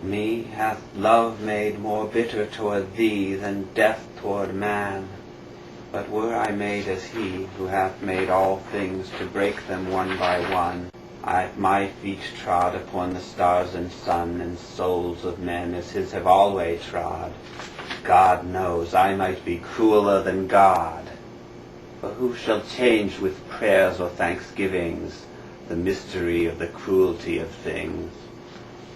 Me hath love made more bitter toward thee than death toward man. But were I made as he, who hath made all things to break them one by one, my feet trod upon the stars and sun and souls of men as his have always trod. God knows I might be crueller than God. For who shall change with prayers or thanksgivings the mystery of the cruelty of things?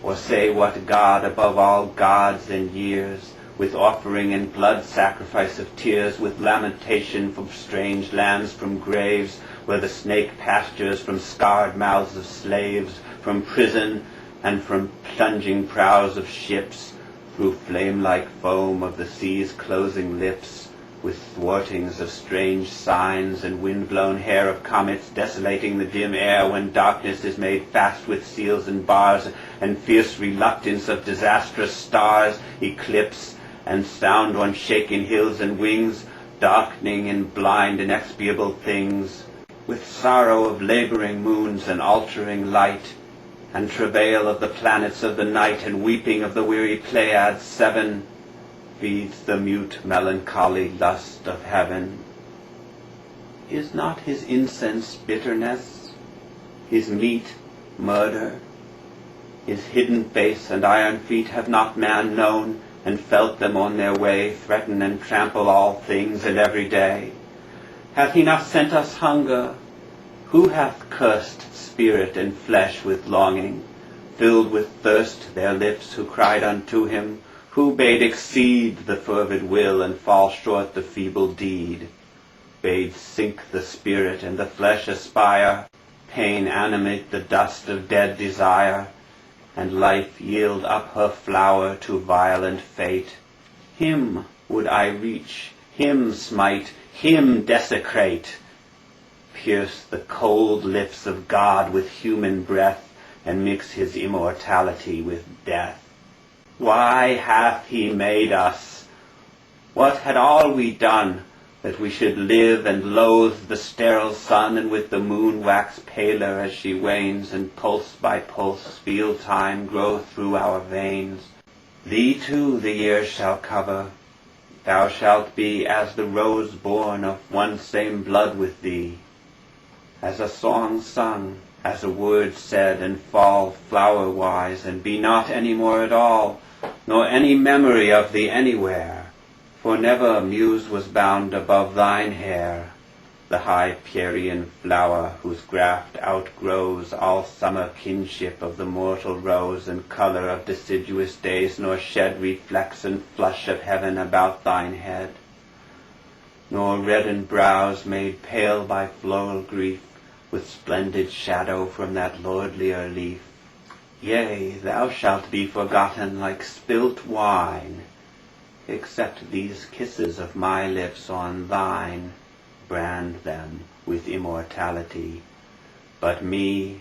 Or say what God above all gods and years, with offering and blood sacrifice of tears, with lamentation from strange lands, from graves where the snake pastures, from scarred mouths of slaves, from prison and from plunging prows of ships, through flame-like foam of the sea's closing lips, with thwartings of strange signs and wind-blown hair of comets desolating the dim air when darkness is made fast with seals and bars, and fierce reluctance of disastrous stars eclipse and sound on shaken hills and wings, darkening and blind inexpiable things, with sorrow of laboring moons and altering light, and travail of the planets of the night, and weeping of the weary Pleiads seven, feeds the mute melancholy lust of heaven. Is not his incense bitterness, his meat murder? His hidden face and iron feet have not man known, and felt them on their way, threaten and trample all things and every day? Hath he not sent us hunger? Who hath cursed spirit and flesh with longing, filled with thirst their lips who cried unto him? Who bade exceed the fervid will and fall short the feeble deed? Bade sink the spirit and the flesh aspire, pain animate the dust of dead desire, and life yield up her flower to violent fate? Him would I reach, him smite, him desecrate, pierce the cold lips of God with human breath, and mix his immortality with death. Why hath he made us? What had all we done, that we should live and loathe the sterile sun, and with the moon wax paler as she wanes, and pulse by pulse feel time grow through our veins? Thee too the years shall cover. Thou shalt be as the rose born of one same blood with thee, as a song sung, as a word said, and fall flower-wise, and be not any more at all, nor any memory of thee anywhere. For never muse was bound above thine hair, the high Pierian flower, whose graft outgrows all summer kinship of the mortal rose, and colour of deciduous days, nor shed reflex and flush of heaven about thine head, nor reddened brows made pale by floral grief, with splendid shadow from that lordlier leaf. Yea, thou shalt be forgotten like spilt wine, except these kisses of my lips on thine brand them with immortality. But me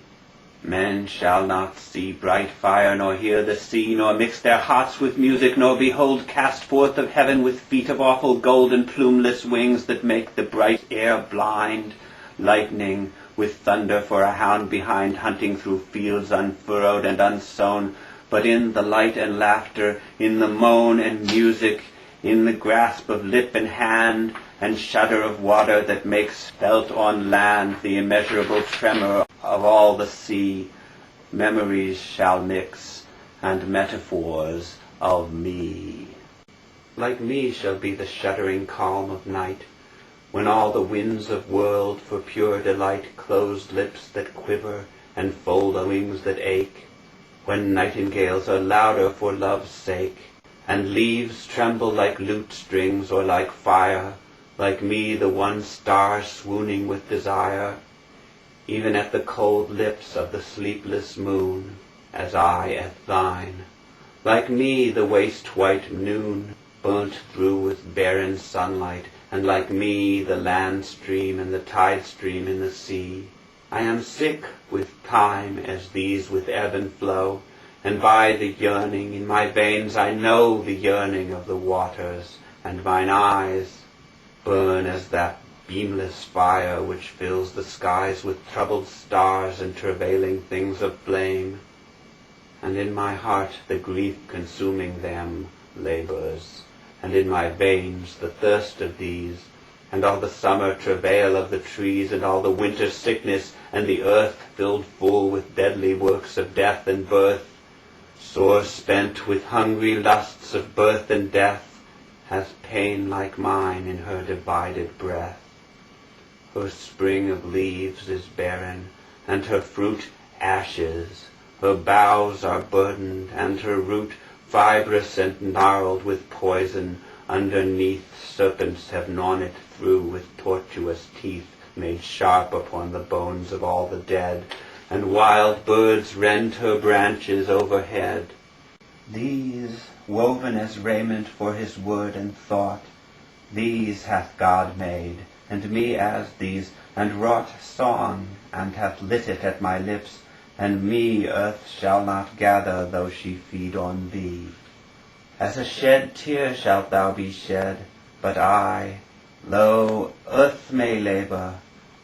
men shall not see bright fire, nor hear the sea, nor mix their hearts with music, nor behold cast forth of heaven with feet of awful gold and plumeless wings that make the bright air blind, lightning with thunder for a hound behind, hunting through fields unfurrowed and unsown, but in the light and laughter, in the moan and music, in the grasp of lip and hand, and shudder of water that makes felt on land the immeasurable tremor of all the sea, memories shall mix, and metaphors of me. Like me shall be the shuddering calm of night, when all the winds of world for pure delight close lips that quiver and fold wings that ache, when nightingales are louder for love's sake, and leaves tremble like lute strings or like fire, like me the one star swooning with desire, even at the cold lips of the sleepless moon, as I at thine, like me the waste-white noon, burnt through with barren sunlight, and like me the land stream and the tide stream in the sea. I am sick with time as these with ebb and flow, and by the yearning in my veins I know the yearning of the waters, and mine eyes burn as that beamless fire which fills the skies with troubled stars and travailing things of flame. and in my heart the grief consuming them labors, and in my veins the thirst of these, and all the summer travail of the trees, and all the winter sickness, and the earth filled full with deadly works of death and birth, sore spent with hungry lusts of birth and death, hath pain like mine in her divided breath. Her spring of leaves is barren, and her fruit ashes. Her boughs are burdened, and her root fibrous and gnarled with poison. Underneath serpents have gnawn it through with tortuous teeth made sharp upon the bones of all the dead, and wild birds rend her branches overhead. These, woven as raiment for his word and thought, these hath God made, and me as these, and wrought song, and hath lit it at my lips, and me earth shall not gather, though she feed on thee. As a shed tear shalt thou be shed, but I, lo, earth may labor,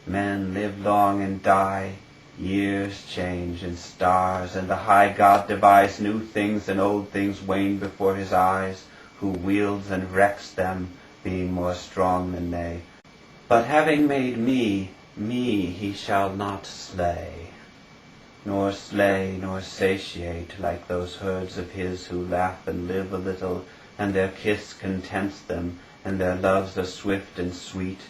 men live long and die, years change and stars, and the high God devise new things, and old things wane before his eyes, who wields and wrecks them, being more strong than they. But having made me he shall not slay, nor satiate, like those herds of his who laugh and live a little, and their kiss contents them, and their loves are swift and sweet,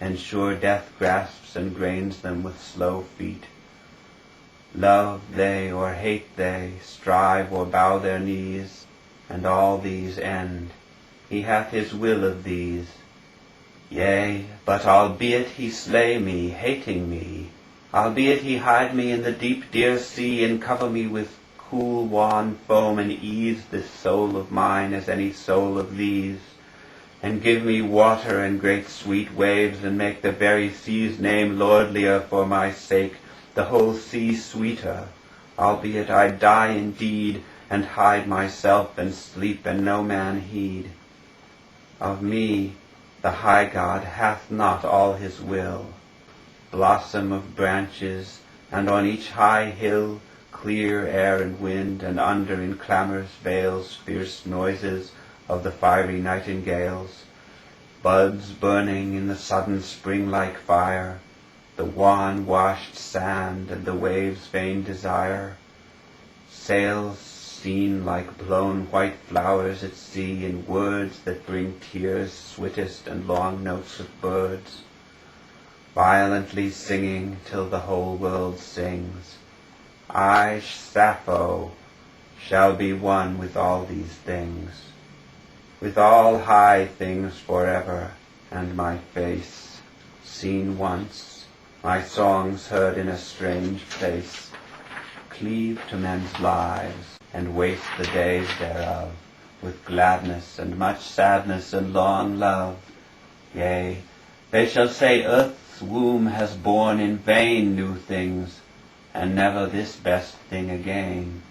and sure death grasps and grains them with slow feet. Love they or hate they, strive or bow their knees, and all these end. He hath his will of these. Yea, but albeit he slay me, hating me, albeit he hide me in the deep dear sea, and cover me with cool wan foam, and ease this soul of mine as any soul of these, and give me water and great sweet waves, and make the very sea's name lordlier for my sake, the whole sea sweeter, albeit I die indeed, and hide myself and sleep, and no man heed. Of me the high God hath not all his will. Blossom of branches, and on each high hill clear air and wind, and under in clamorous vales fierce noises of the fiery nightingales, buds burning in the sudden spring-like fire, the wan-washed sand and the waves' vain desire, sails seen like blown white flowers at sea, in words that bring tears, sweetest and long notes of birds, violently singing till the whole world sings. I, Sappho, shall be one with all these things, with all high things forever, and my face seen once, my songs heard in a strange place, cleave to men's lives, and waste the days thereof, with gladness and much sadness and long love. Yea, they shall say earth's womb has borne in vain new things, and never this best thing again.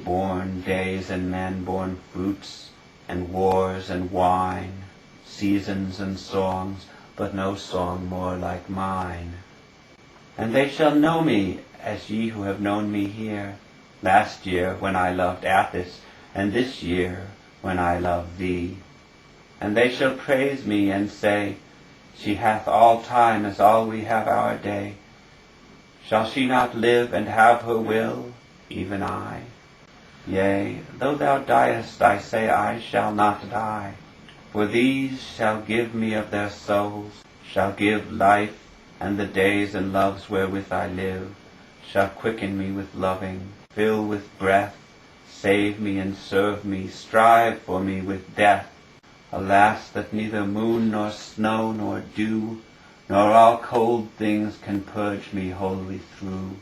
Born days and men, born fruits, and wars and wine, seasons and songs, but no song more like mine. And they shall know me as ye who have known me here, last year when I loved Athis, and this year when I love thee. And they shall praise me and say, she hath all time as all we have our day. Shall she not live and have her will, even I? Yea, though thou diest, I say I shall not die, for these shall give me of their souls, shall give life, and the days and loves wherewith I live, shall quicken me with loving, fill with breath, save me and serve me, strive for me with death. Alas, that neither moon nor snow nor dew, nor all cold things can purge me wholly through,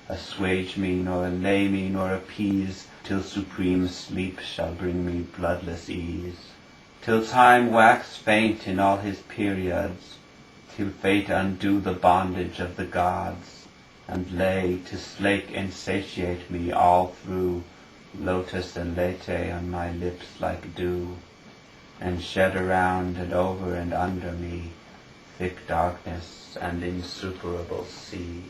assuage me, nor allay me, nor appease, till supreme sleep shall bring me bloodless ease, till time wax faint in all his periods, till fate undo the bondage of the gods, and lay to slake and satiate me all through, lotus and lete on my lips like dew, and shed around and over and under me thick darkness and insuperable sea.